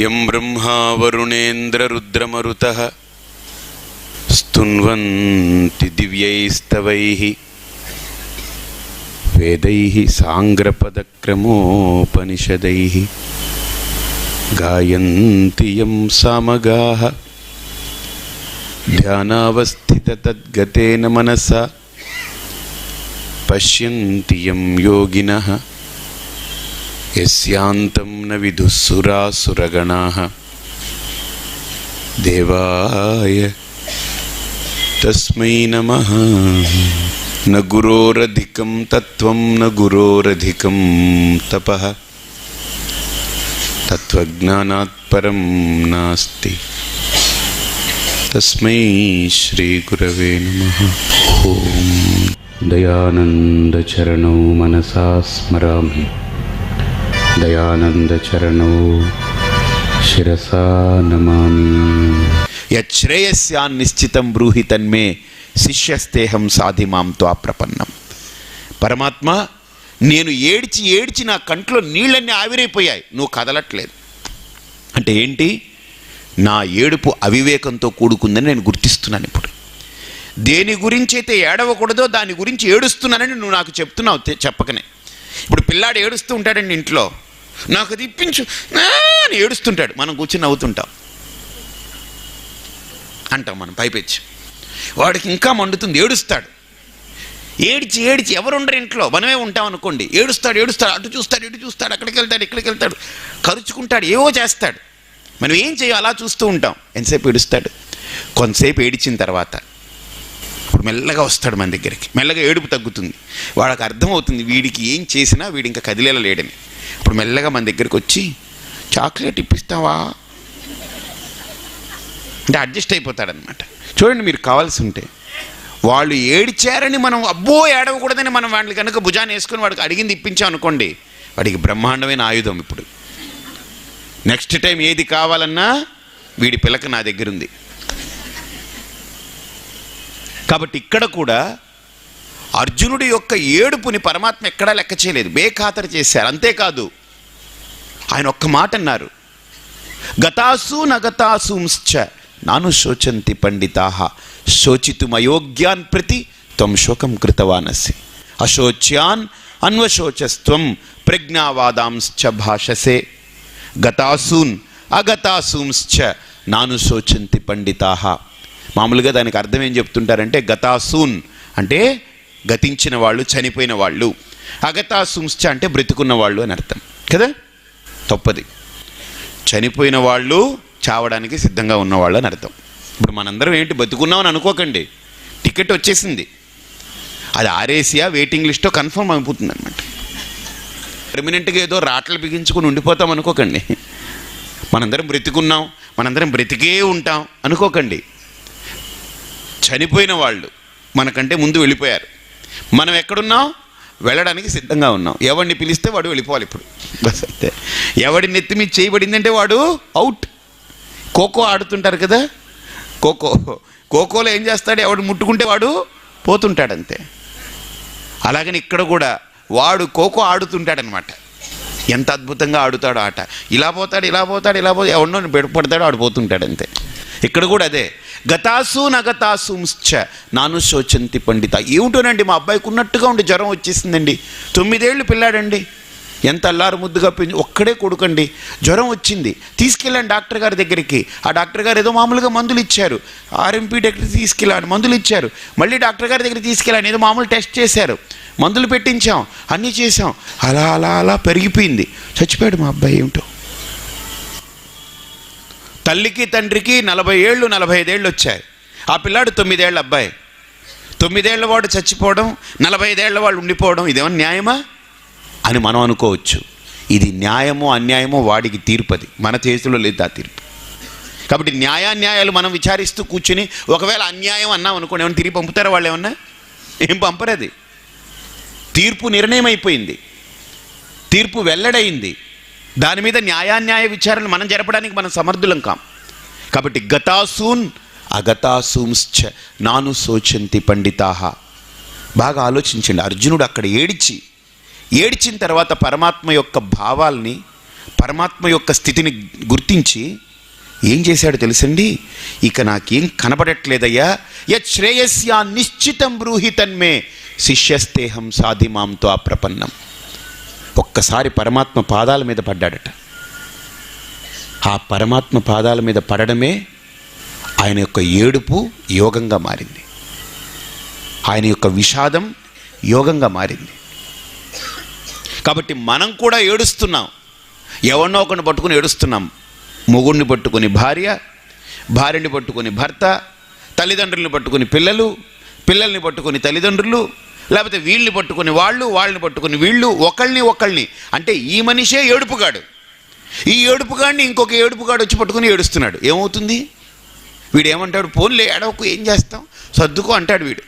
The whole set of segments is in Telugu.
యం బ్రహ్మా వరుణేంద్రరుద్రమరుతః స్తున్వంతి దివ్యైస్తవైః వేదైః సాంగ్రపదక్రమోపనిషదైః గాయంతి యం సామగాః ధ్యానావస్థితతద్గతేన మనసా పశ్యంతి యం యోగినః యస్యాంతం న విదుఃసురాసురగణాః దేవాయ తస్మై నమః. న గురోరధికం తత్వం న గురోరధికం తపః తత్వజ్ఞానాత్ పరం నాస్తి తస్మై శ్రీ గురవే నమః. ఓం దయానందచరణౌ మనసా స్మరామి, దయానందచరణౌ శిరసా నమామి. యశ్రేయస్యాన్ నిశ్చితం బ్రూహి తన్మే శిష్యస్తేహం సాధిమాం త్వా ప్రపన్నం. పరమాత్మ, నేను ఏడ్చి ఏడ్చి నా కంట్లో నీళ్ళన్నీ ఆవిరైపోయాయి, నువ్వు కదలట్లేదు అంటే ఏంటి? నా ఏడుపు అవివేకంతో కూడుకుందని నేను గుర్తిస్తున్నాను. ఇప్పుడు దేని గురించి అయితే ఏడవకూడదో దాని గురించి ఏడుస్తున్నానని నువ్వు నాకు చెప్తున్నావు చెప్పకనే. ఇప్పుడు పిల్లాడు ఏడుస్తూ ఉంటాడండి ఇంట్లో, నాకు అది ఇప్పించు అని ఏడుస్తుంటాడు, మనం కూర్చొని నవ్వుతుంటాం అంటాం మనం పైపెచ్చి. వాడికి ఇంకా మండుతుంది, ఏడుస్తాడు. ఏడ్చి ఏడ్చి ఎవరుండరు ఇంట్లో, మనమే ఉంటాం అనుకోండి. ఏడుస్తాడు ఏడుస్తాడు, అటు చూస్తాడు ఇటు చూస్తాడు, అక్కడికి వెళ్తాడు ఇక్కడికి వెళ్తాడు, కరుచుకుంటాడు, ఏవో చేస్తాడు. మనం ఏం చేయం, అలా చూస్తూ ఉంటాం. ఎంతసేపు ఏడుస్తాడు. కొంతసేపు ఏడిచిన తర్వాత ఇప్పుడు మెల్లగా వస్తాడు మన దగ్గరికి, మెల్లగా ఏడుపు తగ్గుతుంది. వాడికి అర్థమవుతుంది వీడికి ఏం చేసినా వీడి ఇంకా కదిలేలా లేడని. ఇప్పుడు మెల్లగా మన దగ్గరికి వచ్చి చాక్లెట్ ఇప్పిస్తావా అంటే అడ్జస్ట్ అయిపోతాడనమాట. చూడండి, మీరు కావాల్సి ఉంటే వాళ్ళు ఏడ్చారని మనం అబ్బో ఏడవకూడదని మనం వాళ్ళని కనుక భుజాన్ని వేసుకొని వాడికి అడిగింది ఇప్పించాం అనుకోండి, వాడికి బ్రహ్మాండమైన ఆయుధం. ఇప్పుడు నెక్స్ట్ టైం ఏది కావాలన్నా వీడి పిల్లక నా దగ్గర ఉంది. కాబట్టి ఇక్కడ కూడా అర్జునుడి యొక్క ఏడుపుని పరమాత్మ ఎక్కడా లెక్క చేయలేదు, బేఖాతరు చేశారు. అంతేకాదు, ఆయన ఒక్క మాట అన్నారు, గతాసు నగతాసుంశ్చ నాను శోచంతి పండితాః శోచితుమయోగ్యాన్ ప్రతి త్వం శోకం కృతవానసి అశోచ్యాన్ అన్వశోచస్త్వం ప్రజ్ఞావాదాంశ్చ భాషసే. గతాసూన్ అగతాసూంశ్చ నాను శోచంతి పండితాః. మామూలుగా దానికి అర్థం ఏం చెప్తుంటారంటే, గతాసూన్ అంటే గతించిన వాళ్ళు, చనిపోయిన వాళ్ళు. అగతాసూంశ్చ అంటే బ్రతుకున్న వాళ్ళు అని అర్థం కదా. తప్పది. చనిపోయిన వాళ్ళు చావడానికి సిద్ధంగా ఉన్నవాళ్ళు అని అర్థం. ఇప్పుడు మనందరం ఏంటి బతుకున్నామని అనుకోకండి, టికెట్ వచ్చేసింది, అది ఆర్ఏసీయా వెయిటింగ్ లిస్టో కన్ఫర్మ్ అయిపోతుంది అనమాట. పర్మనెంట్గా ఏదో రాట్లు బిగించుకుని ఉండిపోతాం అనుకోకండి. మనందరం బ్రతికున్నాం, మనందరం బ్రతికే ఉంటాం అనుకోకండి. చనిపోయిన వాళ్ళు మనకంటే ముందు వెళ్ళిపోయారు, మనం ఎక్కడున్నాం? వెళ్ళడానికి సిద్ధంగా ఉన్నాం. ఎవడిని పిలిస్తే వాడు వెళ్ళిపోవాలి. ఇప్పుడు బస్ అంతే. ఎవడి నెత్తి మీద చేయబడిందంటే వాడు అవుట్. ఖోఖో ఆడుతుంటారు కదా, ఖోఖోలో ఏం చేస్తాడు? ఎవడు ముట్టుకుంటే వాడు పోతుంటాడు, అంతే. అలాగని ఇక్కడ కూడా వాడు ఖోఖో ఆడుతుంటాడనమాట. ఎంత అద్భుతంగా ఆడుతాడు ఆట. ఇలా పోతాడు ఇలా పోతాడు ఇలా పోతాడు, ఎవడో పెడపడతాడు, ఆడు పోతుంటాడు, అంతే. ఇక్కడ కూడా అదే, గతాసు నగతాసుంశ్చ నాను శోచంతి పండిత. ఏమిటోనండి, మా అబ్బాయికి ఉన్నట్టుగా ఉండి జ్వరం వచ్చేసిందండి, 9 ఏళ్ళు పిల్లాడండి, ఎంత అల్లారు ముద్దుగా ఒక్కడే కొడుకండి, జ్వరం వచ్చింది, తీసుకెళ్ళాను డాక్టర్ గారి దగ్గరికి. ఆ డాక్టర్ గారు ఏదో మామూలుగా మందులు ఇచ్చారు, ఆర్ఎంపీ దగ్గరికి తీసుకెళ్ళాను, మందులు ఇచ్చారు. మళ్ళీ డాక్టర్ గారి దగ్గరికి తీసుకెళ్ళాను, ఏదో మామూలు టెస్ట్ చేశారు, మందులు పెట్టించాం, అన్నీ చేసాం. అలా అలా అలా పెరిగిపోయింది, చచ్చిపోయాడు మా అబ్బాయి. ఏమిటో తల్లికి తండ్రికి 40 ఏళ్ళు 45 ఏళ్ళు వచ్చాయి. ఆ పిల్లాడు 9 ఏళ్ళ అబ్బాయి, 9 ఏళ్ల వాడు చచ్చిపోవడం, 45 ఏళ్ల వాళ్ళు ఉండిపోవడం, ఇదేమన్నా న్యాయమా అని మనం అనుకోవచ్చు. ఇది న్యాయమో అన్యాయమో వాడికి తీర్పది, మన చేతిలో లేదు ఆ తీర్పు. కాబట్టి న్యాయాన్యాయాలు మనం విచారిస్తూ కూర్చుని ఒకవేళ అన్యాయం అన్నాం అనుకోండి, ఏమన్నా తిరిగి పంపుతారా వాళ్ళు? ఏమన్నా ఏం పంపరది. తీర్పు నిర్ణయం అయిపోయింది, తీర్పు వెల్లడైంది, దాని మీద న్యాయాన్యాయ విచారణ మనం జరపడానికి మనం సమర్థులం కాం. కాబట్టి గతాసూన్ అగతాసూంశ్చ నాను శోచంతి పండితాః. బాగా ఆలోచించండి. అర్జునుడు అక్కడ ఏడ్చిన తర్వాత పరమాత్మ యొక్క భావాల్ని పరమాత్మ యొక్క స్థితిని గుర్తించి ఏం చేశాడు తెలుసండి, ఇక నాకేం కనబడట్లేదయ్యా, యత్ శ్రేయస్యా నిశ్చితం బ్రూహి తన్మే శిష్యస్తేహం సాధిమాంతో అప్రపన్నం. ఒక్కసారి పరమాత్మ పాదాల మీద పడ్డాడట. ఆ పరమాత్మ పాదాల మీద పడడమే ఆయన యొక్క ఏడుపు యోగంగా మారింది, ఆయన యొక్క విషాదం యోగంగా మారింది. కాబట్టి మనం కూడా ఏడుస్తున్నాం, ఎవరినో ఒకరిని పట్టుకుని ఏడుస్తున్నాం. మొగుడిని పట్టుకుని భార్య, భార్యని పట్టుకుని భర్త, తల్లిదండ్రులను పట్టుకుని పిల్లలు, పిల్లల్ని పట్టుకుని తల్లిదండ్రులు, లేకపోతే వీళ్ళని పట్టుకుని వాళ్ళు, వాళ్ళని పట్టుకుని వీళ్ళు, ఒకళ్ళని అంటే ఈ మనిషే ఏడుపుగాడు. ఈ ఏడుపుగాడిని ఇంకొక ఏడుపుగాడు వచ్చి పట్టుకుని ఏడుస్తున్నాడు. ఏమవుతుంది? వీడు ఏమంటాడు, పోన్లే ఏడవకు, ఏం చేస్తాం, సర్దుకో అంటాడు వీడు.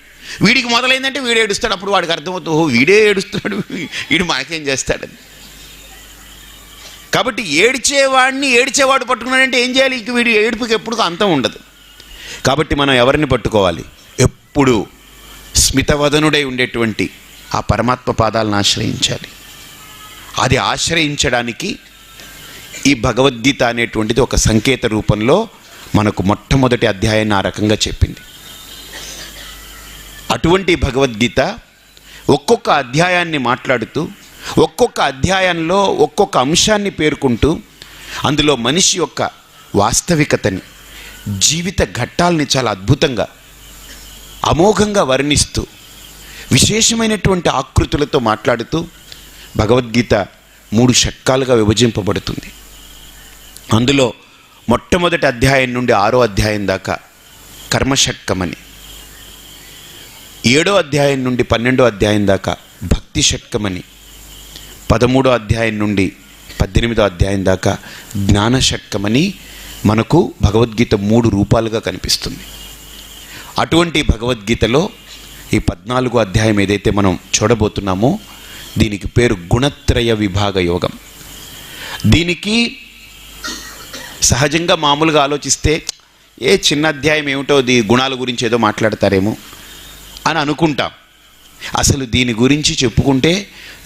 వీడికి మొదలైందంటే వీడు ఏడుస్తాడు. అప్పుడు వాడికి అర్థమవుతుంది, ఓహో వీడే ఏడుస్తున్నాడు, వీడు మనకేం చేస్తాడని. కాబట్టి ఏడ్చేవాడు పట్టుకున్నాడంటే ఏం చేయాలి? ఇంక వీడి ఏడుపుకి ఎప్పుడు అంతం ఉండదు. కాబట్టి మనం ఎవరిని పట్టుకోవాలి? ఎప్పుడు స్మితవదనుడై ఉండేటువంటి ఆ పరమాత్మ పాదాలను ఆశ్రయించాలి. అది ఆశ్రయించడానికి ఈ భగవద్గీత అనేటువంటిది ఒక సంకేత రూపంలో మనకు మొట్టమొదటి అధ్యాయాన్ని ఆ రకంగా చెప్పింది. అటువంటి భగవద్గీత ఒక్కొక్క అధ్యాయాన్ని మాట్లాడుతూ, ఒక్కొక్క అధ్యాయంలో ఒక్కొక్క అంశాన్ని పేర్కొంటూ, అందులో మనిషి యొక్క వాస్తవికతని, జీవిత ఘట్టాలని చాలా అద్భుతంగా అమోఘంగా వర్ణిస్తూ, విశేషమైనటువంటి ఆకృతులతో మాట్లాడుతూ భగవద్గీత 3 షట్కాలుగా విభజింపబడుతుంది. అందులో మొట్టమొదటి అధ్యాయం నుండి 6వ అధ్యాయం దాకా కర్మషట్కమని, 7వ అధ్యాయం నుండి 12వ అధ్యాయం దాకా భక్తి షట్కమని, 13వ అధ్యాయం నుండి 18వ అధ్యాయం దాకా జ్ఞాన షట్కమని మనకు భగవద్గీత 3 రూపాలుగా కనిపిస్తుంది. అటువంటి భగవద్గీతలో ఈ 14వ అధ్యాయం ఏదైతే మనం చూడబోతున్నామో దీనికి పేరు గుణత్రయ విభాగ యోగం. దీనికి సహజంగా మామూలుగా ఆలోచిస్తే ఏ చిన్న అధ్యాయం ఏమిటో గుణాల గురించి ఏదో మాట్లాడతారేమో అని అనుకుంటాం. అసలు దీని గురించి చెప్పుకుంటే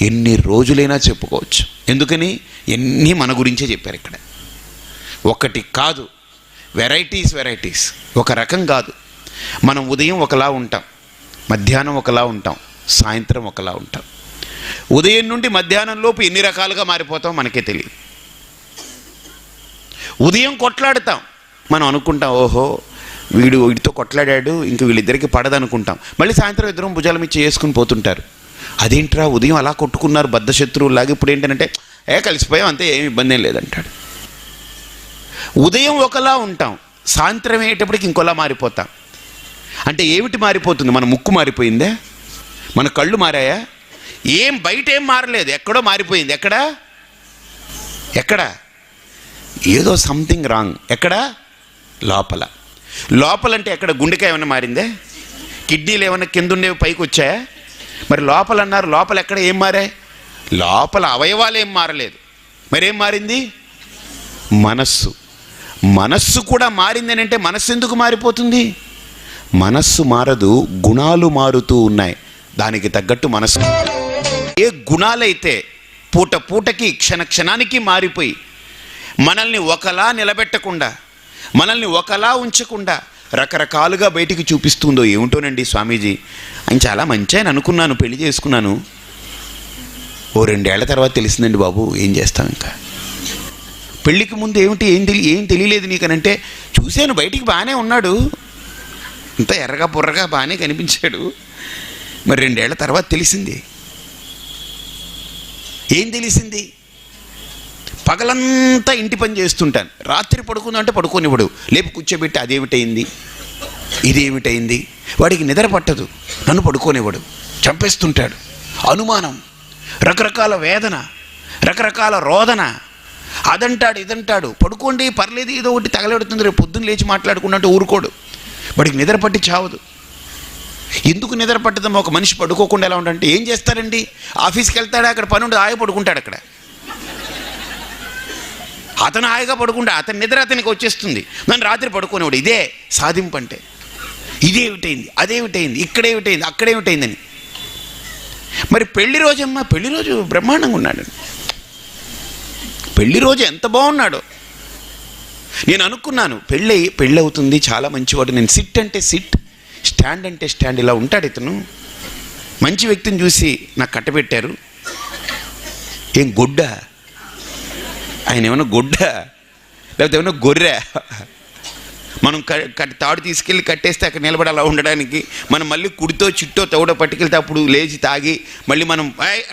ఎన్ని రోజులైనా చెప్పుకోవచ్చు. ఎందుకని? ఎన్ని మన గురించే చెప్పారు ఇక్కడ. ఒకటి కాదు, వెరైటీస్. ఒక రకం కాదు. మనం ఉదయం ఒకలా ఉంటాం, మధ్యాహ్నం ఒకలా ఉంటాం, సాయంత్రం ఒకలా ఉంటాం. ఉదయం నుండి మధ్యాహ్నం లోపు ఎన్ని రకాలుగా మారిపోతాం మనకే తెలియదు. ఉదయం కొట్లాడుతాం, మనం అనుకుంటాం ఓహో వీడితో కొట్లాడాడు, ఇంక వీళ్ళిద్దరికి పడదనుకుంటాం. మళ్ళీ సాయంత్రం ఇద్దరం భుజాల మీద చేసుకుని పోతుంటారు. అదేంట్రా ఉదయం అలా కొట్టుకున్నారు బద్ధ శత్రువులాగా, ఇప్పుడు ఏంటంటే కలిసిపోయాం అంతే, ఏమి ఇబ్బంది ఏం లేదంటాడు. ఉదయం ఒకలా ఉంటాం, సాయంత్రం అయ్యేటప్పటికి ఇంకోలా మారిపోతాం. అంటే ఏమిటి మారిపోతుంది? మన ముక్కు మారిపోయిందే, మన కళ్ళు మారాయా? ఏం బయట ఏం మారలేదు, ఎక్కడో మారిపోయింది. ఎక్కడ ఏదో సంథింగ్ రాంగ్. ఎక్కడ? లోపలంటే ఎక్కడ? గుండెకాయ ఏమైనా మారిందే? కిడ్నీలు ఏమైనా కింద ఉండేవి పైకి వచ్చాయా? మరి లోపల అన్నారు, లోపల ఎక్కడ ఏం మారాయి? లోపల అవయవాలు ఏం మారలేదు, మరేం మారింది? మనస్సు కూడా మారిందని అంటే మనస్సు ఎందుకు మారిపోతుంది? మనస్సు మారదు, గుణాలు మారుతూ ఉన్నాయి. దానికి తగ్గట్టు మనస్సు, ఏ గుణాలైతే పూటకి క్షణానికి మారిపోయి మనల్ని ఒకలా నిలబెట్టకుండా, మనల్ని ఒకలా ఉంచకుండా రకరకాలుగా బయటికి చూపిస్తుందో ఏమిటోనండి. స్వామీజీ ఆయన చాలా మంచి ఆయన అనుకున్నాను, పెళ్లి చేసుకున్నాను, ఓ 2 ఏళ్ల తర్వాత తెలిసిందండి బాబు, ఏం చేస్తాం ఇంకా. పెళ్ళికి ముందు ఏం తెలియలేదు నీకనంటే, చూశాను బయటికి బాగానే ఉన్నాడు, ఇంత ఎర్రగా బుర్రగా బాగానే కనిపించాడు, మరి 2 ఏళ్ల తర్వాత తెలిసింది. ఏం తెలిసింది? పగలంతా ఇంటి పని చేస్తుంటాను, రాత్రి పడుకుందంటే పడుకోనివ్వడు, లేపు కూర్చోబెట్టి అదేమిటైంది ఇదేమిటైంది, వాడికి నిద్ర పట్టదు, నన్ను పడుకోనివ్వడు, చంపేస్తుంటాడు. అనుమానం, రకరకాల వేదన, రకరకాల రోదన, అదంటాడు ఇదంటాడు. పడుకోండి పర్లేదు, ఏదో ఒకటి తగలెడుతుంది, రేపు పొద్దున్న లేచి మాట్లాడుకున్నట్టు ఊరుకోడు. వాడికి నిద్ర పట్టి చావదు. ఎందుకు నిద్ర పట్టదమ్మా? ఒక మనిషి పడుకోకుండా ఎలా ఉండంటే ఏం చేస్తారండి? ఆఫీస్కి వెళ్తాడు, అక్కడ పని ఉండదు, హాయిగా పడుకుంటాడు. అక్కడ అతను హాయిగా పడుకుంటా, అతని నిద్ర అతనికి వచ్చేస్తుంది, నన్ను రాత్రి పడుకోనివాడు. ఇదే సాధింపు అంటే. ఇదేమిటైంది, అదేమిటైంది, ఇక్కడేమిటైంది, అక్కడేమిటైందని. మరి పెళ్లి రోజమ్మా, పెళ్లి రోజు బ్రహ్మాండంగా ఉన్నాడు, పెళ్లి రోజు ఎంత బాగున్నాడో. నేను అనుకున్నాను పెళ్ళి అవుతుంది, చాలా మంచివాడు. నేను సిట్ అంటే సిట్, స్టాండ్ అంటే స్టాండ్, ఇలా ఉంటాడు ఇతను. మంచి వ్యక్తిని చూసి నాకు కట్టబెట్టారు. ఏం గొడ్డ ఆయన? ఏమన్నా గొడ్డ లేకపోతే ఏమన్నా గొర్రె? మనం తాడు తీసుకెళ్ళి కట్టేస్తే అక్కడ నిలబడి అలా ఉండడానికి, మనం మళ్ళీ కుడితో చిట్టో తౌడో పట్టుకెళ్తే అప్పుడు లేచి తాగి మళ్ళీ మనం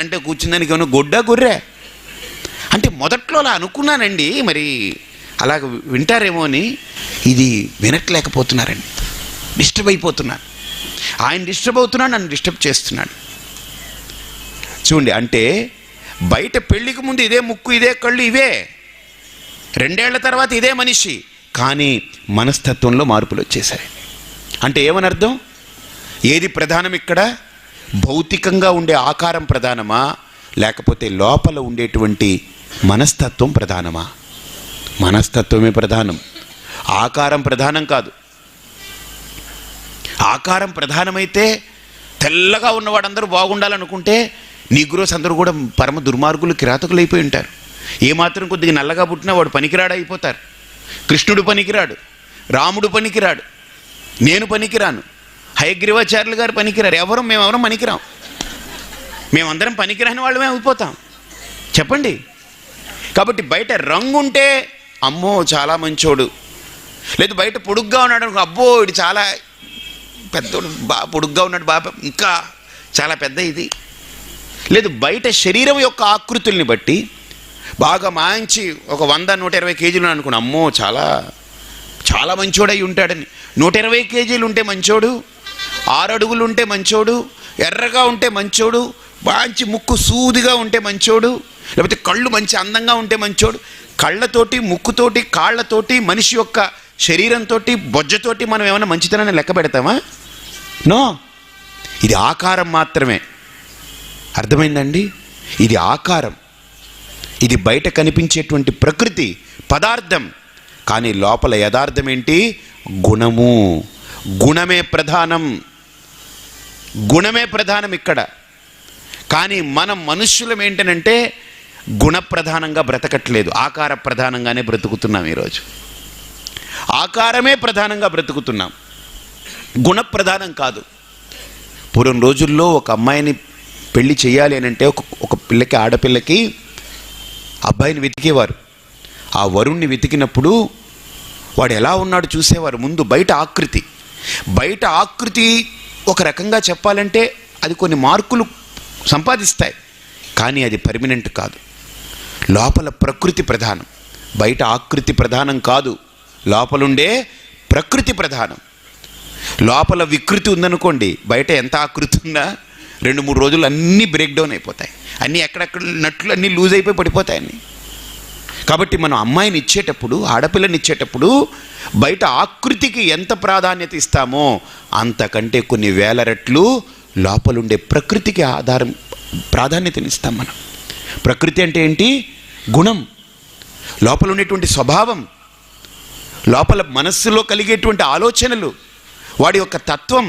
అంటే కూర్చుందానికి ఏమన్నా గొడ్డ గొర్రె అంటే మొదట్లో అలా అనుకున్నానండి. మరి అలాగ వింటారేమో అని. ఇది వినట్లేకపోతున్నారండి, డిస్టర్బ్ అయిపోతున్నారు. ఆయన డిస్టర్బ్ అవుతున్నాడు, నన్ను డిస్టర్బ్ చేస్తున్నాడు. చూడండి, అంటే బయట పెళ్ళికి ముందు ఇదే ముక్కు, ఇదే కళ్ళు, ఇవే. 2 ఏళ్ల తర్వాత ఇదే మనిషి, కానీ మనస్తత్వంలో మార్పులు వచ్చేసాయి. అంటే ఏమని అర్థం? ఏది ప్రధానం ఇక్కడ? భౌతికంగా ఉండే ఆకారం ప్రధానమా, లేకపోతే లోపల ఉండేటువంటి మనస్తత్వం ప్రధానమా? మనస్తత్వమే ప్రధానం, ఆకారం ప్రధానం కాదు. ఆకారం ప్రధానమైతే తెల్లగా ఉన్నవాడందరూ బాగుండాలనుకుంటే నీగ్రోస్ అందరూ కూడా పరమ దుర్మార్గులు, కిరాతకులు అయిపోయి ఉంటారు. ఏమాత్రం కొద్దిగా నల్లగా పుట్టినా వాడు పనికిరాడు అయిపోతారు. కృష్ణుడు పనికిరాడు, రాముడు పనికిరాడు, నేను పనికిరాను, హయగ్రీవాచార్యులు గారు పనికిరారు. మేమెవరం పనికిరాం. మేమందరం పనికిరాని వాళ్ళమే అయిపోతాం. చెప్పండి. కాబట్టి బయట రంగు ఉంటే అమ్మో చాలా మంచోడు, లేదు బయట పొడుగ్గా ఉన్నాడు అనుకో, అబ్బో ఇది చాలా పెద్దోడు, బాగా పొడుగ్గా ఉన్నాడు, బాగా ఇంకా చాలా పెద్ద ఇది. లేదు బయట శరీరం యొక్క ఆకృతుల్ని బట్టి బాగా మంచి ఒక 100-120 కేజీలు అనుకున్నాను, అమ్మో చాలా చాలా మంచోడై ఉంటాడని. 120 కేజీలు ఉంటే మంచోడు, 6 అడుగులు ఉంటే మంచోడు, ఎర్రగా ఉంటే మంచోడు, మంచి ముక్కు సూదిగా ఉంటే మంచోడు, లేకపోతే కళ్ళు మంచి అందంగా ఉంటే మంచోడు. కళ్ళతోటి, ముక్కుతోటి, కాళ్ళతోటి, మనిషి యొక్క శరీరంతో, బొజ్జతోటి మనం ఏమైనా మంచితనాన్ని లెక్క పెడతామా? నో. ఇది ఆకారం మాత్రమే. అర్థమైందండి? ఇది ఆకారం, ఇది బయట కనిపించేటువంటి ప్రకృతి పదార్థం. కానీ లోపల యథార్థం ఏంటి? గుణము. గుణమే ప్రధానం, గుణమే ప్రధానం ఇక్కడ. కానీ మనం మనుష్యులం ఏంటనంటే గుణప్రధానంగా బ్రతకట్లేదు, ఆకార ప్రధానంగానే బ్రతుకుతున్నాం. ఈరోజు ఆకారమే ప్రధానంగా బ్రతుకుతున్నాం, గుణప్రధానం కాదు. పూర్వం రోజుల్లో ఒక అమ్మాయిని పెళ్లి చేయాలి అని అంటే ఒక పిల్లకి, ఆడపిల్లకి అబ్బాయిని వెతికేవారు. ఆ వరుణ్ణి వెతికినప్పుడు వాడు ఎలా ఉన్నాడు చూసేవారు. ముందు బయట ఆకృతి ఒక రకంగా చెప్పాలంటే అది కొన్ని మార్కులు సంపాదిస్తాయి, కానీ అది పర్మనెంట్ కాదు. లోపల ప్రకృతి ప్రధానం, బయట ఆకృతి ప్రధానం కాదు. లోపలుండే ప్రకృతి ప్రధానం. లోపల వికృతి ఉందనుకోండి, బయట ఎంత ఆకృతి ఉన్నా 2-3 రోజులు అన్నీ బ్రేక్ డౌన్ అయిపోతాయి, అన్నీ ఎక్కడెక్కడ నట్లు అన్నీ లూజ్ అయిపోయి పడిపోతాయి అన్నీ. కాబట్టి మనం అమ్మాయిని ఇచ్చేటప్పుడు, ఆడపిల్లని ఇచ్చేటప్పుడు బయట ఆకృతికి ఎంత ప్రాధాన్యత ఇస్తామో అంతకంటే కొన్ని వేల రెట్లు లోపలుండే ప్రకృతికి ప్రాధాన్యతనిస్తాం మనం. ప్రకృతి అంటే ఏంటి? గుణం, లోపల ఉండేటువంటి స్వభావం, లోపల మనస్సులో కలిగేటువంటి ఆలోచనలు, వాడి యొక్క తత్వం,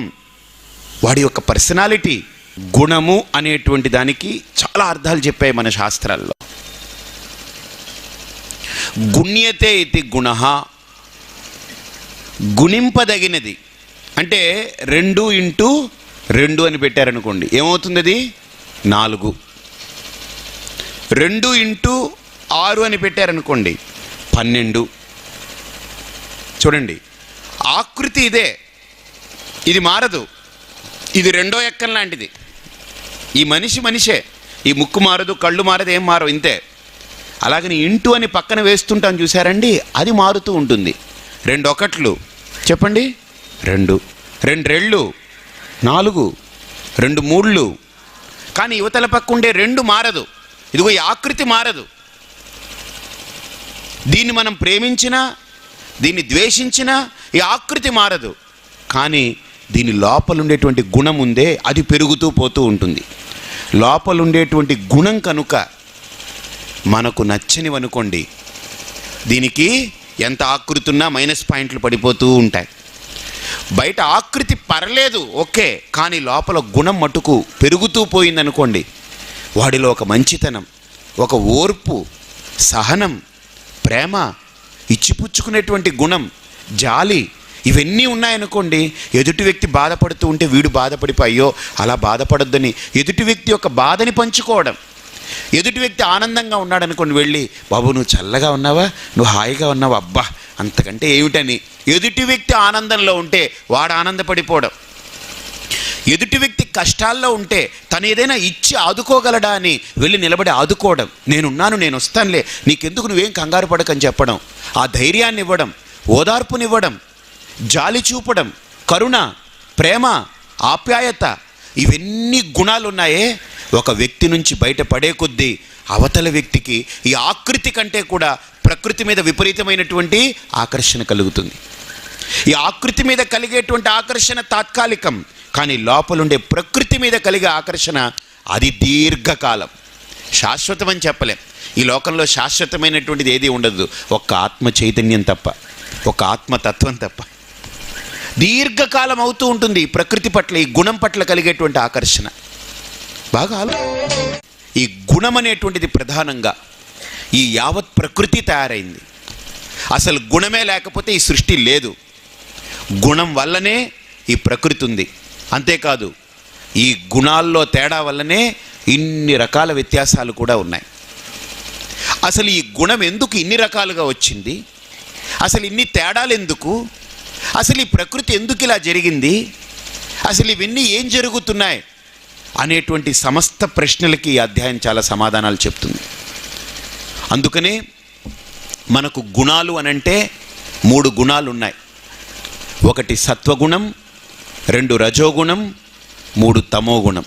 వాడి యొక్క పర్సనాలిటీ. గుణము అనేటువంటి దానికి చాలా అర్థాలు చెప్పాయి మన శాస్త్రాల్లో. గుణ్యతే ఇది గుణ, గుణింపదగినది. అంటే 2 అని పెట్టారనుకోండి, ఏమవుతుంది? అది 4. 2 అని పెట్టారనుకోండి 12. చూడండి, ఆకృతి ఇదే, ఇది మారదు. ఇది 2వ ఎక్కం లాంటిది. ఈ మనిషే, ఈ ముక్కు మారదు, కళ్ళు మారదు, ఏం మారవు, ఇంతే. అలాగని ఇంటూ అని పక్కన వేస్తుంటాం చూసారండి, అది మారుతూ ఉంటుంది. 2 ఒకట్లు చెప్పండి, 2 రెళ్ళు 4, 2 మూళ్ళు. కానీ యువతల పక్క ఉండే 2 మారదు. ఇదిగో ఈ ఆకృతి మారదు. దీన్ని మనం ప్రేమించినా, దీన్ని ద్వేషించినా ఈ ఆకృతి మారదు. కానీ దీని లోపల ఉండేటువంటి గుణం ఉందే, అది పెరుగుతూ పోతూ ఉంటుంది. లోపల ఉండేటువంటి గుణం కనుక మనకు నచ్చనివనుకోండి, దీనికి ఎంత ఆకృతి ఉన్నా మైనస్ పాయింట్లు పడిపోతూ ఉంటాయి. బయట ఆకృతి పర్లేదు, ఓకే, కానీ లోపల గుణం మటుకు పెరుగుతూ పోయిందనుకోండి, వాడిలో ఒక మంచితనం, ఒక ఓర్పు, సహనం, ప్రేమ, ఇచ్చిపుచ్చుకునేటువంటి గుణం, జాలి, ఇవన్నీ ఉన్నాయనుకోండి, ఎదుటి వ్యక్తి బాధపడుతూ ఉంటే వీడు బాధపడిపోయి అయ్యో అలా బాధపడొద్దని ఎదుటి వ్యక్తి యొక్క బాధని పంచుకోవడం. ఎదుటి వ్యక్తి ఆనందంగా ఉన్నాడనుకోండి, వెళ్ళి బాబు నువ్వు చల్లగా ఉన్నావా, నువ్వు హాయిగా ఉన్నావా, అబ్బా అంతకంటే ఏమిటని ఎదుటి వ్యక్తి ఆనందంలో ఉంటే వాడు ఆనందపడిపోవడం. ఎదుటి వ్యక్తి కష్టాల్లో ఉంటే తను ఏదైనా ఇచ్చి ఆదుకోగలడా అని వెళ్ళి నిలబడి ఆదుకోవడం. నేనున్నాను, నేను వస్తానులే, నీకెందుకు, నువ్వేం కంగారు పడకని చెప్పడం, ఆ ధైర్యాన్ని ఇవ్వడం, ఓదార్పునివ్వడం, జాలి చూపడం, కరుణ, ప్రేమ, ఆప్యాయత, ఇవన్నీ గుణాలు ఉన్నాయే, ఒక వ్యక్తి నుంచి బయటపడే కొద్దీ అవతల వ్యక్తికి ఈ ఆకృతి కంటే కూడా ప్రకృతి మీద విపరీతమైనటువంటి ఆకర్షణ కలుగుతుంది. ఈ ఆకృతి మీద కలిగేటువంటి ఆకర్షణ తాత్కాలికం, కానీ లోపలుండే ప్రకృతి మీద కలిగే ఆకర్షణ అది దీర్ఘకాలం, శాశ్వతం అని చెప్పలేం. ఈ లోకంలో శాశ్వతమైనటువంటిది ఏది ఉండదు, ఒక్క ఆత్మ చైతన్యం తప్ప, ఒక ఆత్మతత్వం తప్ప. దీర్ఘకాలం అవుతూ ఉంటుంది ప్రకృతి పట్ల, ఈ గుణం పట్ల కలిగేటువంటి ఆకర్షణ. బాగా ఈ గుణం అనేటువంటిది ప్రధానంగా ఈ యావత్ ప్రకృతి తయారైంది. అసలు గుణమే లేకపోతే ఈ సృష్టి లేదు. గుణం వల్లనే ఈ ప్రకృతి ఉంది. అంతేకాదు, ఈ గుణాల్లో తేడా వల్లనే ఇన్ని రకాల వ్యత్యాసాలు కూడా ఉన్నాయి. అసలు ఈ గుణం ఎందుకు ఇన్ని రకాలుగా వచ్చింది, అసలు ఇన్ని తేడాలు ఎందుకు, అసలు ఈ ప్రకృతి ఎందుకు ఇలా జరిగింది, అసలు ఇవన్నీ ఏం జరుగుతున్నాయి అనేటువంటి సమస్త ప్రశ్నలకి ఈ అధ్యాయం చాలా సమాధానాలు చెప్తుంది. అందుకనే మనకు గుణాలు అనంటే 3 గుణాలు ఉన్నాయి. 1 సత్వగుణం, 2 రజోగుణం, 3 తమోగుణం.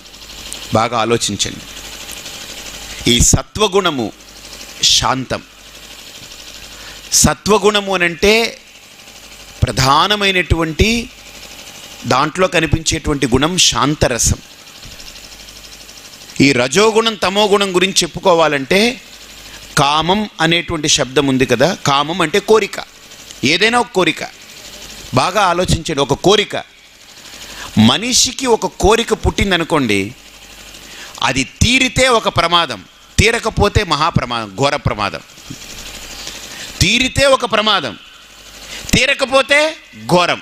బాగా ఆలోచించండి. ఈ సత్వగుణము శాంతం. సత్వగుణము అనంటే ప్రధానమైనటువంటి దాంట్లో కనిపించేటువంటి గుణం శాంతరసం. ఈ రజోగుణం తమోగుణం గురించి చెప్పుకోవాలంటే కామం అనేటువంటి శబ్దం ఉంది కదా, కామం అంటే కోరిక, ఏదైనా ఒక కోరిక. బాగా ఆలోచించండి, ఒక కోరిక, మనిషికి ఒక కోరిక పుట్టిందనుకోండి, అది తీరితే ఒక ప్రమాదం, తీరకపోతే మహాప్రమాదం, ఘోర ప్రమాదం. తీరితే ఒక ప్రమాదం, తీరకపోతే ఘోరం.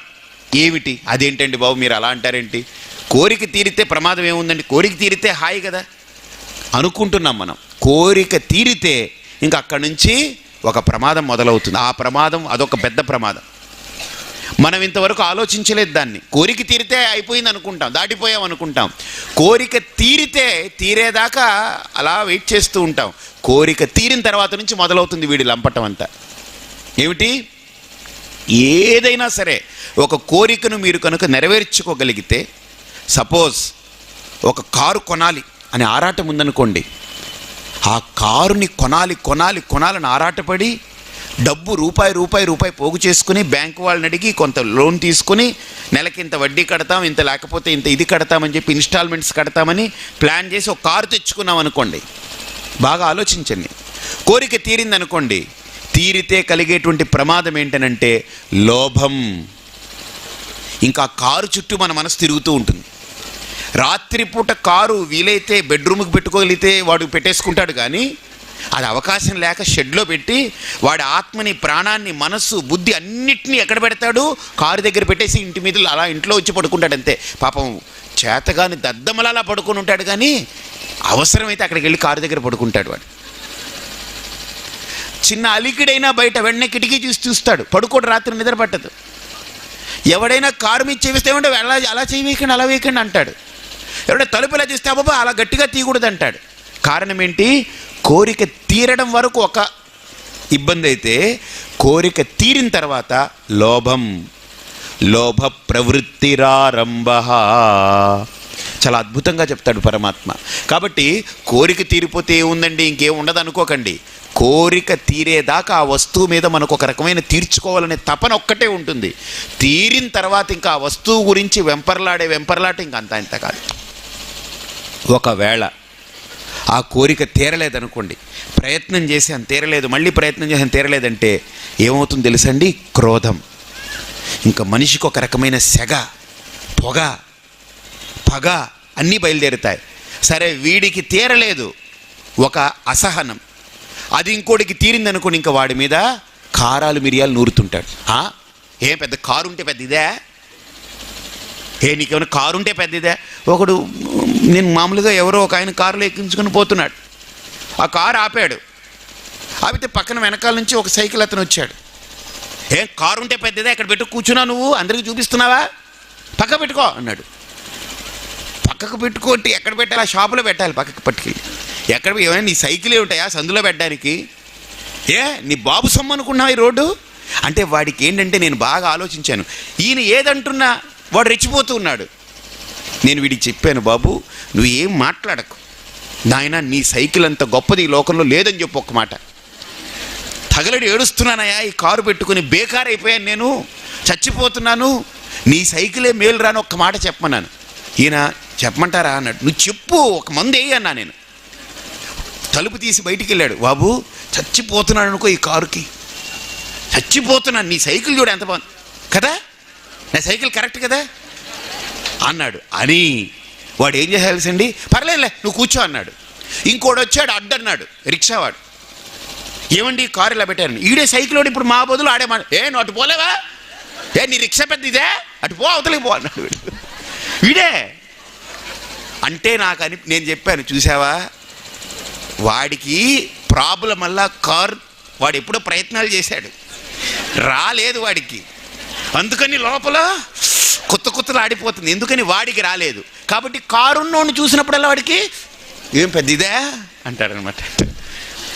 ఏమిటి అదేంటండి బాబు మీరు అలా అంటారేంటి, కోరిక తీరితే ప్రమాదం ఏముందండి, కోరిక తీరితే హాయి కదా అనుకుంటున్నాం మనం. కోరిక తీరితే ఇంకా అక్కడి నుంచి ఒక ప్రమాదం మొదలవుతుంది. ఆ ప్రమాదం అదొక పెద్ద ప్రమాదం. మనం ఇంతవరకు ఆలోచించలేదు దాన్ని. కోరిక తీరితే అయిపోయింది అనుకుంటాం, దాటిపోయాం అనుకుంటాం. కోరిక తీరేదాకా అలా వెయిట్ చేస్తూ ఉంటాం. కోరిక తీరిన తర్వాత నుంచి మొదలవుతుంది వీడి లంపటం అంతా. ఏమిటి, ఏదైనా సరే ఒక కోరికను మీరు కనుక నెరవేర్చుకోగలిగితే, సపోజ్ ఒక కారు కొనాలి అని ఆరాటం ఉందనుకోండి, ఆ కారుని కొనాలని ఆరాటపడి డబ్బు రూపాయి పోగు చేసుకుని బ్యాంకు వాళ్ళని అడిగి కొంత లోన్ తీసుకుని నెలకి ఇంత వడ్డీ కడతాం, ఇంత లేకపోతే ఇంత ఇది కడతామని చెప్పి ఇన్స్టాల్మెంట్స్ కడతామని ప్లాన్ చేసి ఒక కారు తెచ్చుకున్నాం అనుకోండి. బాగా ఆలోచించండి. కోరిక తీరిందనుకోండి, తీరితే కలిగేటువంటి ప్రమాదం ఏంటనంటే లోభం. ఇంకా కారు చుట్టూ మన మనసు తిరుగుతూ ఉంటుంది. రాత్రిపూట కారు వీలైతే బెడ్రూమ్కి పెట్టుకోగలిగితే వాడు పెట్టేసుకుంటాడు, కానీ అది అవకాశం లేక షెడ్లో పెట్టి వాడి ఆత్మని, ప్రాణాన్ని, మనస్సు, బుద్ధి అన్నిటినీ ఎక్కడ పెడతాడు, కారు దగ్గర పెట్టేసి ఇంటి మీద అలా ఇంట్లో వచ్చి పడుకుంటాడు అంతే. పాపం చేతగాని దద్దమలా అలా పడుకొని ఉంటాడు, కానీ అవసరమైతే అక్కడికి వెళ్ళి కారు దగ్గర పడుకుంటాడు. వాడు చిన్న అలికిడైనా బయట వెంటనే కిటికీ చూస్తాడు, పడుకోడు, రాత్రి నిద్ర పట్టదు. ఎవడైనా కారు మీద చేస్తే ఏమంటే అలా చేయవేయకండి, అలా వేయకండి అంటాడు. ఎవరైనా తలుపు ఎలా చూస్తే అబ్బాబా అలా గట్టిగా తీయకూడదు అంటాడు. కారణం ఏంటి, కోరిక తీరడం వరకు ఒక ఇబ్బంది అయితే కోరిక తీరిన తర్వాత లోభ ప్రవృత్తిరారంభ. చాలా అద్భుతంగా చెప్తాడు పరమాత్మ. కాబట్టి కోరిక తీరిపోతే ఏముందండి, ఇంకేం ఉండదు అనుకోకండి. కోరిక తీరేదాకా ఆ వస్తువు మీద మనకు ఒక రకమైన తీర్చుకోవాలనే తపన ఒక్కటే ఉంటుంది. తీరిన తర్వాత ఇంకా ఆ వస్తువు గురించి వెంపర్లాట ఇంకా ఇంత కాదు. ఒకవేళ ఆ కోరిక తీరలేదనుకోండి, ప్రయత్నం చేసి అని తీరలేదు, మళ్ళీ ప్రయత్నం చేసి అని తీరలేదంటే ఏమవుతుందో తెలుసండి, క్రోధం. ఇంకా మనిషికి ఒక రకమైన సెగ, పొగ, పగ అన్నీ బయలుదేరుతాయి. సరే వీడికి తీరలేదు, ఒక అసహనం, అది ఇంకోటికి తీరింది అనుకోండి, ఇంకా వాడి మీద కారాలు మిరియాలు నూరుతుంటాడు. ఏం పెద్ద కారు ఉంటే పెద్ద ఇదే, నీకేమైనా కారు ఉంటే పెద్ద ఇదే. ఒకడు, నేను మామూలుగా ఎవరో ఒక ఆయన కారులో ఎక్కించుకొని పోతున్నాడు. ఆ కారు ఆపాడు. ఆపితే పక్కన వెనకాల నుంచి ఒక సైకిల్ అతను వచ్చాడు. కారు ఉంటే పెద్దదే, ఎక్కడ పెట్టు కూర్చున్నావు నువ్వు, అందరికీ చూపిస్తున్నావా, పక్క పెట్టుకో అన్నాడు. పక్కకు పెట్టుకోటి ఎక్కడ పెట్టాలి, ఆ షాపులో పెట్టాలి, పక్కకు పట్టుకెళ్ళి. ఎక్కడ ఏమైనా నీ సైకిలే ఉంటాయా సందులో పెట్టడానికి? నీ బాబు సొమ్ము అనుకున్నావు ఈ రోడ్డు అంటే. వాడికి ఏంటంటే, నేను బాగా ఆలోచించాను, ఈయన ఏదంటున్నా వాడు రెచ్చిపోతూ ఉన్నాడు. నేను వీడికి చెప్పాను, బాబు నువ్వు ఏం మాట్లాడకు నాయన, నీ సైకిల్ అంత గొప్పది ఈ లోకంలో లేదని చెప్పు ఒక్క మాట. తగలడి ఏడుస్తున్నానయా, ఈ కారు పెట్టుకుని బేకార్ అయిపోయాను, నేను చచ్చిపోతున్నాను, నీ సైకిలే మేలు రాని ఒక్క మాట చెప్పమన్నాను. ఈయన చెప్పమంటారా అన్నాడు. నువ్వు చెప్పు, ఒక మందు వేయి అన్నా. నేను తలుపు తీసి బయటికి వెళ్ళాడు. బాబు చచ్చిపోతున్నాను అనుకో, ఈ కారుకి చచ్చిపోతున్నాను, నీ సైకిల్ చూడు ఎంత బాగుంది కదా, నా సైకిల్ కరెక్ట్ కదా అన్నాడు. అని వాడు ఏం చేయాల్సిండి, పర్లేదులే నువ్వు కూర్చో అన్నాడు. ఇంకోటి వచ్చాడు అడ్డన్నాడు, రిక్షావాడు. ఏమండి కారు ఇలా పెట్టారు, ఈడే సైకిల్ వాడు ఇప్పుడు మా బదులు ఆడే మాట. నువ్వు అటు పోలేవా, నీ రిక్షా పెద్ద ఇదే, అటు పో అవతలికి పో అన్నాడు వీడే. అంటే నేను చెప్పాను, చూసావా వాడికి ప్రాబ్లం వల్ల కార్ వాడు ఎప్పుడో ప్రయత్నాలు చేశాడు, రాలేదు వాడికి, అందుకని లోపల కొత్తలు ఆడిపోతుంది. ఎందుకని వాడికి రాలేదు కాబట్టి కారున్నోడిని చూసినప్పుడల్లా వాడికి ఏం పెద్ద ఇదే అంటాడనమాట.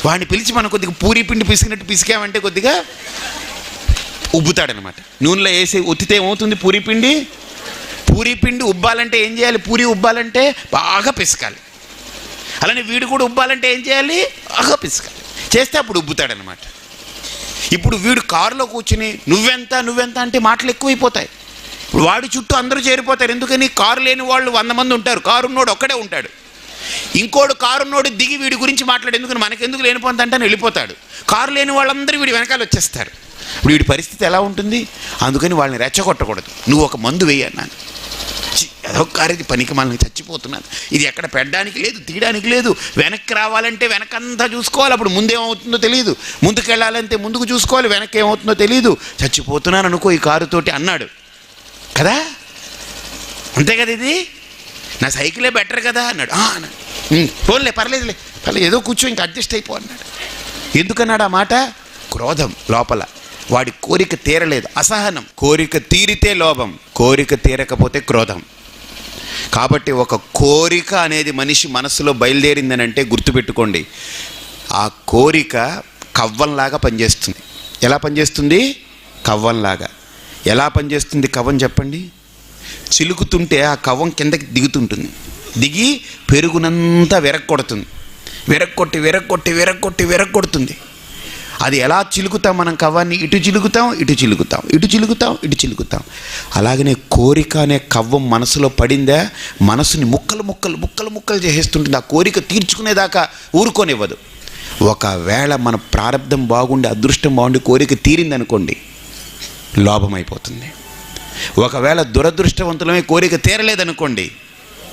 వాడిని పిలిచి మనం కొద్దిగా పూరీ పిండి పిసికినట్టు పిసికామంటే కొద్దిగా ఉబ్బుతాడనమాట. నూనెలో వేసి ఒత్తితే ఏమవుతుంది, పూరీ పిండి ఉబ్బాలంటే ఏం చేయాలి, పూరి ఉబ్బాలంటే బాగా పిసకాలి. అలానే వీడు కూడా ఉబ్బాలంటే ఏం చేయాలి, బాగా పిసకాలి, చేస్తే అప్పుడు ఉబ్బుతాడనమాట. ఇప్పుడు వీడు కారులో కూర్చుని నువ్వెంత అంటే మాటలు ఎక్కువైపోతాయి. ఇప్పుడు వాడి చుట్టూ అందరూ చేరిపోతారు. ఎందుకని, కారు లేని వాళ్ళు 100 మంది ఉంటారు, కారున్నోడు ఒక్కడే ఉంటాడు. ఇంకోడు కారున్నోడు దిగి వీడి గురించి మాట్లాడు, ఎందుకని మనకెందుకు లేనిపోతుందంటే వెళ్ళిపోతాడు. కారు లేని వాళ్ళందరూ వీడి వెనకాల వచ్చేస్తారు. ఇప్పుడు వీడి పరిస్థితి ఎలా ఉంటుంది? అందుకని వాళ్ళని రెచ్చగొట్టకూడదు. నువ్వు ఒక మందు వేయి అన్నాను. అదొక కారు పనికి మనల్ని చచ్చిపోతున్నాను, ఇది ఎక్కడ పెట్టడానికి లేదు, తీయడానికి లేదు, వెనక్కి రావాలంటే వెనకంతా చూసుకోవాలి, అప్పుడు ముందేమవుతుందో తెలియదు, ముందుకు వెళ్ళాలంటే ముందుకు చూసుకోవాలి, వెనక్కి ఏమవుతుందో తెలియదు, చచ్చిపోతున్నాను అనుకో ఈ కారుతోటి అన్నాడు కదా. అంతే కదా, ఇది నా సైకిలే బెటర్ కదా అన్నాడు. పోన్లే పర్లేదు ఏదో కూర్చో, ఇంకా అడ్జస్ట్ అయిపో అన్నాడు. ఎందుకన్నాడు ఆ మాట? క్రోధం లోపల, వాడి కోరిక తీరలేదు, అసహనం. కోరిక తీరితే లోభం, కోరిక తీరకపోతే క్రోధం. కాబట్టి ఒక కోరిక అనేది మనిషి మనసులో బయలుదేరిందని అంటే గుర్తుపెట్టుకోండి, ఆ కోరిక కవ్వంలాగా పనిచేస్తుంది. ఎలా పనిచేస్తుంది? కవ్వంలాగా. ఎలా పనిచేస్తుంది కవ్వం చెప్పండి? చిలుకుతుంటే ఆ కవ్వం కిందకి దిగుతుంటుంది, దిగి పెరుగునంతా విరక్కొడుతుంది, విరక్కొడుతుంది. అది ఎలా చిలుకుతాం మనం కవ్వాన్ని? ఇటు చిలుకుతాం. అలాగనే కోరిక అనే కవ్వం మనసులో పడిందా, మనసుని ముక్కలు చేసేస్తుంటుంది. ఆ కోరిక తీర్చుకునేదాకా ఊరుకోనివ్వదు. ఒకవేళ మన ప్రారంధం బాగుండి, అదృష్టం బాగుండి కోరిక తీరిందనుకోండి, లోభం అయిపోతుంది. ఒకవేళ దురదృష్టవంతులమే కోరిక తీరలేదనుకోండి,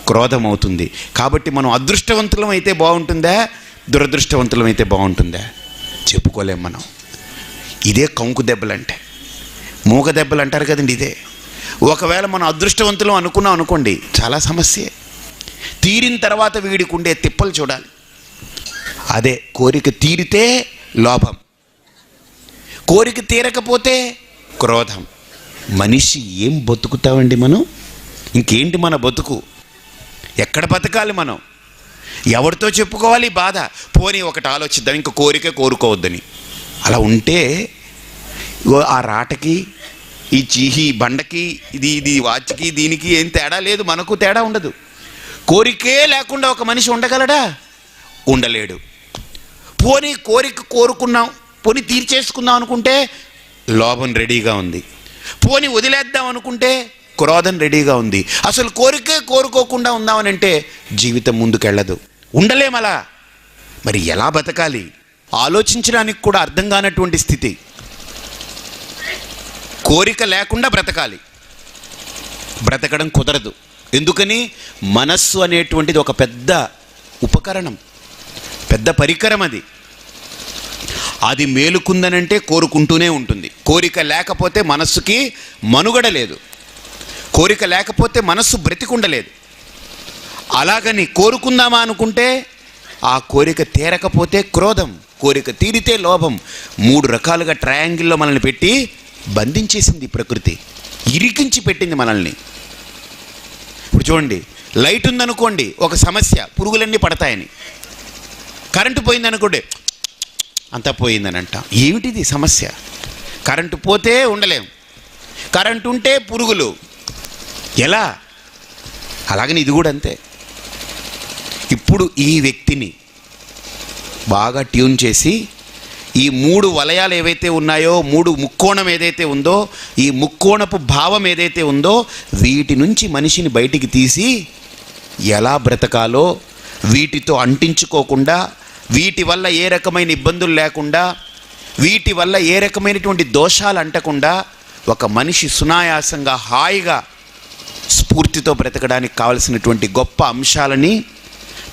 క్రోధం అవుతుంది. కాబట్టి మనం అదృష్టవంతులం అయితే బాగుంటుందా, దురదృష్టవంతులం అయితే బాగుంటుందా? చెప్పుకోలేం మనం. ఇదే కంకు దెబ్బలంటే, మూగ దెబ్బలు అంటారు కదండి, ఇదే. ఒకవేళ మనం అదృష్టవంతులం అనుకున్నాం అనుకోండి, చాలా సమస్యే. తీరిన తర్వాత వీడికి ఉండే తిప్పలు చూడాలి. అదే కోరిక తీరితే లోభం, కోరిక తీరకపోతే క్రోధం. మనిషి ఏం బతుకుతామండి మనం? ఇంకేంటి మన బతుకు? ఎక్కడ బతకాలి మనం? ఎవరితో చెప్పుకోవాలి బాధ? పోనీ ఒకటి ఆలోచిద్దాం, ఇంక కోరిక కోరుకోవద్దని. అలా ఉంటే ఆ రాటకి, ఈ చీహి బండకి, ఇది వాచ్కి, దీనికి ఏం తేడా లేదు, మనకు తేడా ఉండదు. కోరికే లేకుండా ఒక మనిషి ఉండగలడా? ఉండలేడు. పోనీ కోరిక కోరుకున్నాం, పోనీ తీర్చేసుకుందాం అనుకుంటే లోభం రెడీగా ఉంది. పోనీ వదిలేద్దాం అనుకుంటే క్రోధం రెడీగా ఉంది. అసలు కోరికే కోరుకోకుండా ఉందామనంటే జీవితం ముందుకెళ్ళదు, ఉండలేమలా. మరి ఎలా బతకాలి? ఆలోచించడానికి కూడా అర్థం కానటువంటి స్థితి. కోరిక లేకుండా బ్రతకాలి, బ్రతకడం కుదరదు. ఎందుకని? మనస్సు అనేటువంటిది ఒక పెద్ద ఉపకరణం, పెద్ద పరికరం. అది అది మేలుకుందనంటే కోరుకుంటూనే ఉంటుంది. కోరిక లేకపోతే మనస్సుకి మనుగడ లేదు, కోరిక లేకపోతే మనస్సు బ్రతికుండలేదు. అలాగని కోరుకుందామా అనుకుంటే ఆ కోరిక తీరకపోతే క్రోధం, కోరిక తీరితే లోభం. 3 రకాలుగా ట్రయాంగిల్లో మనల్ని పెట్టి బంధించేసింది ప్రకృతి, ఇరికించి పెట్టింది మనల్ని. ఇప్పుడు చూడండి, లైట్ ఉందనుకోండి ఒక సమస్య, పురుగులన్నీ పడతాయని. కరెంటు పోయిందనుకోండి అంతా పోయిందని అంటాం. ఏమిటిది సమస్య? కరెంటు పోతే ఉండలేం, కరెంటు ఉంటే పురుగులు. ఎలా? అలాగని ఇది కూడా అంతే. ఇప్పుడు ఈ వ్యక్తిని బాగా ట్యూన్ చేసి ఈ 3 వలయాలు ఏవైతే ఉన్నాయో, 3 ముక్కోణం ఏదైతే ఉందో, ఈ ముక్కోణపు భావం ఏదైతే ఉందో, వీటి నుంచి మనిషిని బయటికి తీసి ఎలా బ్రతకాలో, వీటితో అంటించుకోకుండా, వీటి వల్ల ఏ రకమైన ఇబ్బందులు లేకుండా, వీటి వల్ల ఏ రకమైనటువంటి దోషాలు అంటకుండా ఒక మనిషి సునాయాసంగా హాయిగా స్ఫూర్తితో బ్రతకడానికి కావలసినటువంటి గొప్ప అంశాలని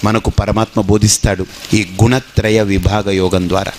మనకు పరమాత్మ బోధిస్తాడు ఈ గుణత్రయ విభాగ యోగం ద్వారా.